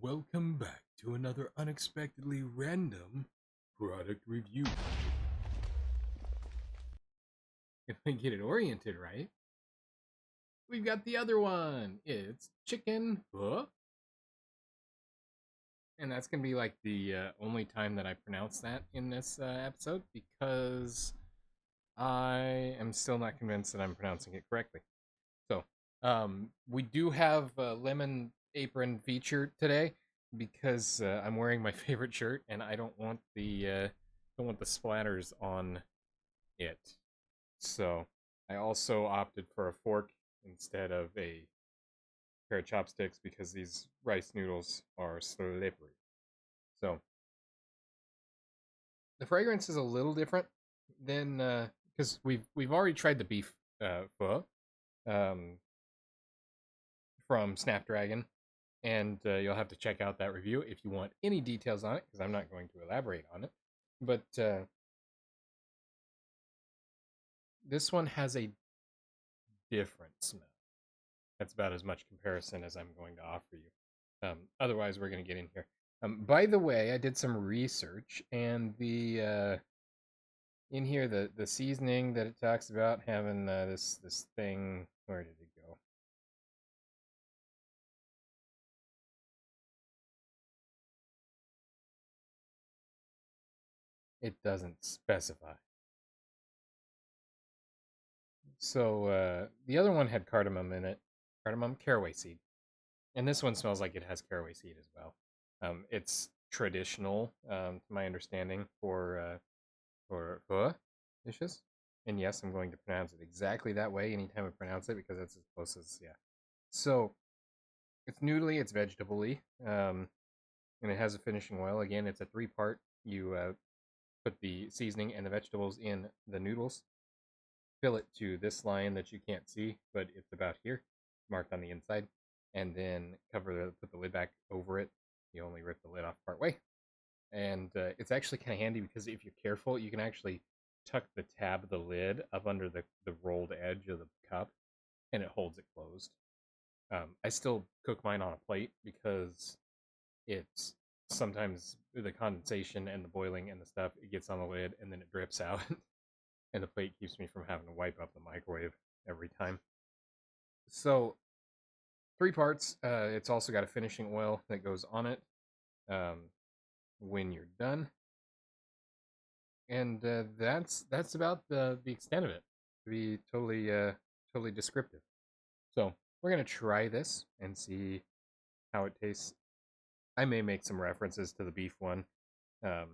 Welcome back to another unexpectedly random product review. If I get it oriented right, we've got the other one. It's chicken pho. And that's going to be like the only time that I pronounce that in this episode because I am still not convinced that I'm pronouncing it correctly. So, we do have a lemon apron feature today because I'm wearing my favorite shirt and I don't want the splatters on it. So, I also opted for a fork instead of a pair of chopsticks because these rice noodles are slippery. So, the fragrance is a little different than because we've already tried the beef pho um, from Snapdragon, and you'll have to check out that review if you want any details on it, because I'm not going to elaborate on it. But this one has a different smell. That's about as much comparison as I'm going to offer you. Otherwise, we're going to get in here. By the way, I did some research, and the in here the seasoning that it talks about having this thing. Where did it go? It doesn't specify. So the other one had cardamom in it, cardamom caraway seed, and this one smells like it has caraway seed as well. It's traditional, to my understanding, for pho dishes, and yes, I'm going to pronounce it exactly that way anytime I pronounce it because that's as close as yeah. So it's noodly, it's vegetable-y, and it has a finishing oil. Again, it's a three-part. You put the seasoning and the vegetables in the noodles, fill it to this line that you can't see, but it's about here, marked on the inside, and then put the lid back over it. You only rip the lid off part way, and it's actually kind of handy because if you're careful, you can actually tuck the tab of the lid up under the rolled edge of the cup, and it holds it closed. I still cook mine on a plate because it's sometimes the condensation and the boiling and the stuff, it gets on the lid and then it drips out. And the plate keeps me from having to wipe up the microwave every time. So, three parts. It's also got a finishing oil that goes on it um, when you're done, and that's about the extent of it. To be totally descriptive. So we're gonna try this and see how it tastes. I may make some references to the beef one, um,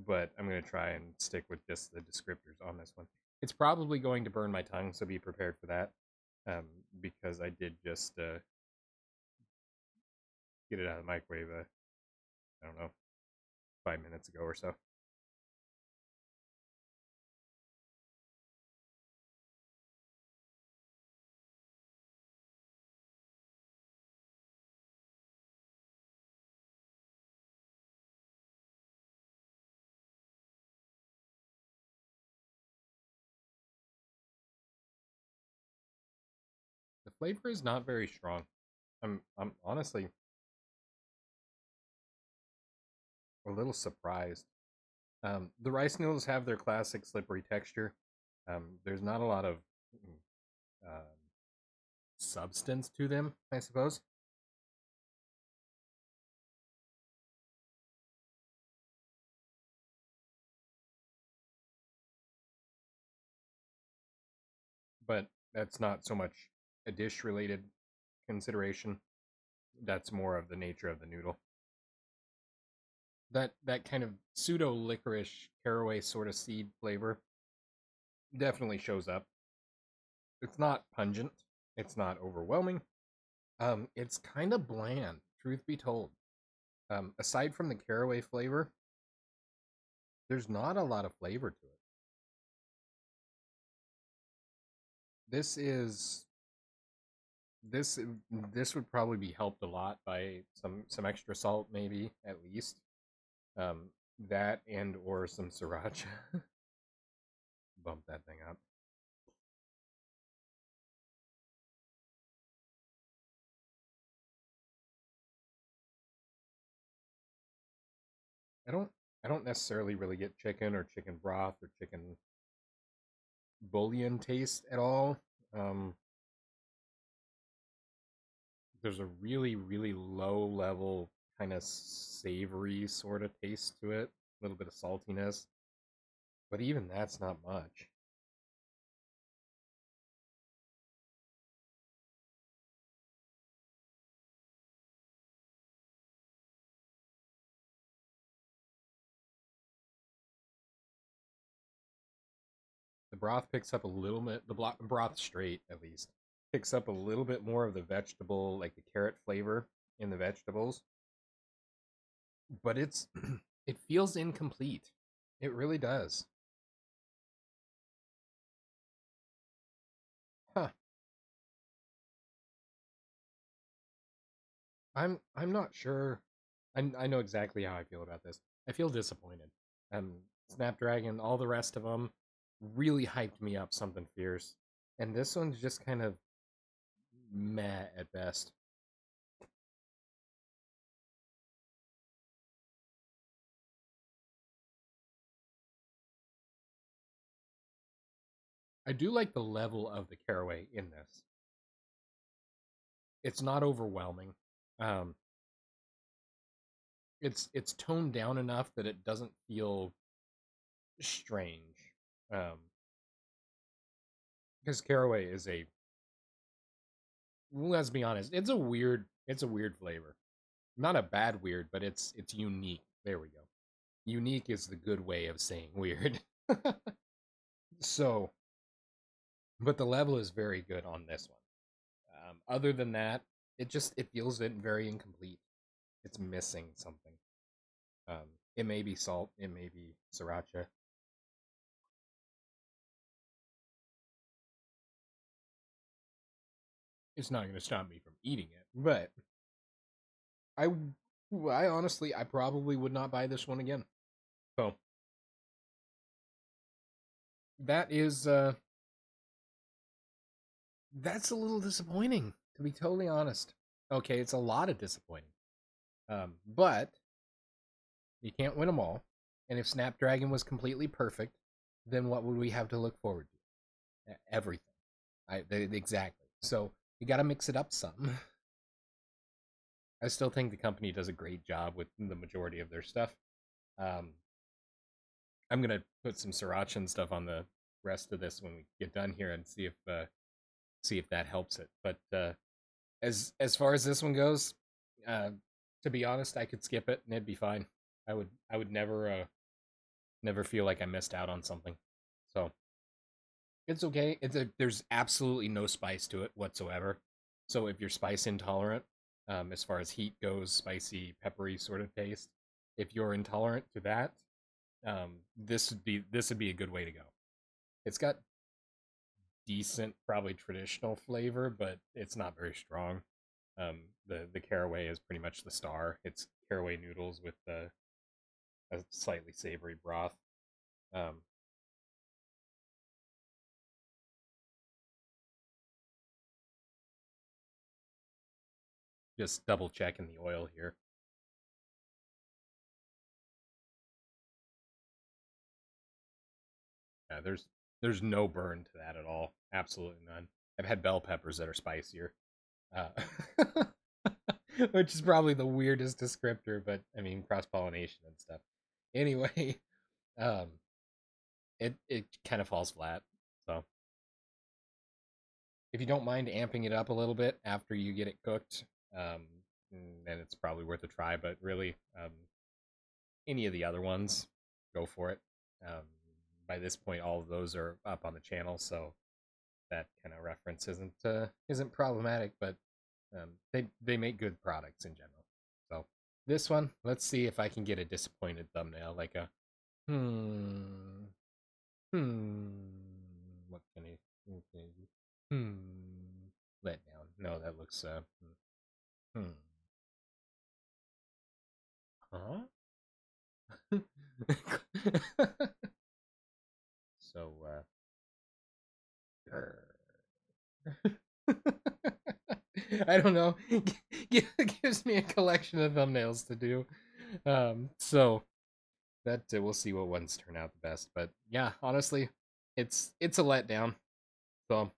but I'm gonna try and stick with just the descriptors on this one. It's probably going to burn my tongue, so be prepared for that. Because I did just get it out of the microwave, I don't know, 5 minutes ago or so. The flavor is not very strong. I'm honestly a little surprised. The rice noodles have their classic slippery texture. There's not a lot of um, substance to them, I suppose. But that's not so much a dish related consideration. That's more of the nature of the noodle. That kind of pseudo licorice caraway sort of seed flavor definitely shows up. It's not pungent. It's not overwhelming. It's kind of bland, truth be told. Aside from the caraway flavor, there's not a lot of flavor to it. This is this this would probably be helped a lot by some extra salt, maybe at least. Um, that and or some sriracha. Bump that thing up. I don't I don't necessarily really get chicken or chicken broth or chicken bouillon taste at all. Um, there's a really, really low level kind of savory sort of taste to it, a little bit of saltiness, but even that's not much. The broth picks up a little bit, broth straight at least, picks up a little bit more of the vegetable, like the carrot flavor in the vegetables, but it feels incomplete. It really does. Huh. I'm not sure. I know exactly how I feel about this. I feel disappointed. Um, Snapdragon, all the rest of them, really hyped me up something fierce, and this one's just kind of meh at best. I do like the level of the caraway in this. It's not overwhelming. Um, it's toned down enough that it doesn't feel strange. Um, because caraway is a, let's be honest, it's a weird flavor. Not a bad weird, but it's unique. There we go. Unique is the good way of saying weird. So, but the level is very good on this one. Other than that, it feels very incomplete. It's missing something. It may be salt, it may be sriracha. It's not going to stop me from eating it, but I, I honestly, I probably would not buy this one again. So that is, that's a little disappointing, to be totally honest. Okay, it's a lot of disappointing. But you can't win them all. And if Snapdragon was completely perfect, then what would we have to look forward to? Everything. Exactly. So you got to mix it up some. I still think the company does a great job with the majority of their stuff. Um, I'm gonna put some sriracha and stuff on the rest of this when we get done here and see if that helps it. But as far as this one goes, uh, to be honest, I could skip it and it'd be fine. I would never feel like I missed out on something. So it's okay. There's absolutely no spice to it whatsoever. So if you're spice intolerant, as far as heat goes, spicy, peppery sort of taste, if you're intolerant to that, this would be a good way to go. It's got decent, probably traditional flavor, but it's not very strong. The caraway is pretty much the star. It's caraway noodles with a slightly savory broth. Um, just double checking the oil here. Yeah, there's no burn to that at all. Absolutely none. I've had bell peppers that are spicier, uh, which is probably the weirdest descriptor, but I mean cross pollination and stuff. Anyway, um, it kind of falls flat. So if you don't mind amping it up a little bit after you get it cooked, um, then it's probably worth a try. But really, any of the other ones, go for it. Um, by this point, all of those are up on the channel, so that kind of reference isn't problematic. But they make good products in general. So this one, let's see if I can get a disappointed thumbnail, like a hmm hmm. What can I do? Let down. No, that looks hmm. Huh? So I don't know. Gives me a collection of thumbnails to do. So But we'll see what ones turn out the best. But yeah, honestly, it's a letdown. So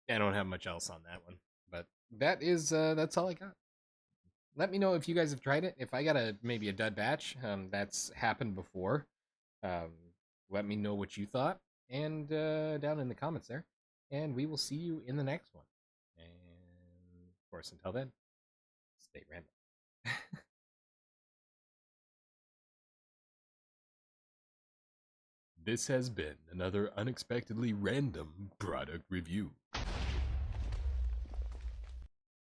I don't have much else on that one. But that's all I got. Let me know if you guys have tried it. If I got maybe a dud batch, that's happened before. Um, let me know what you thought, and down in the comments there. And we will see you in the next one. And of course, until then, stay random. This has been another unexpectedly random product review.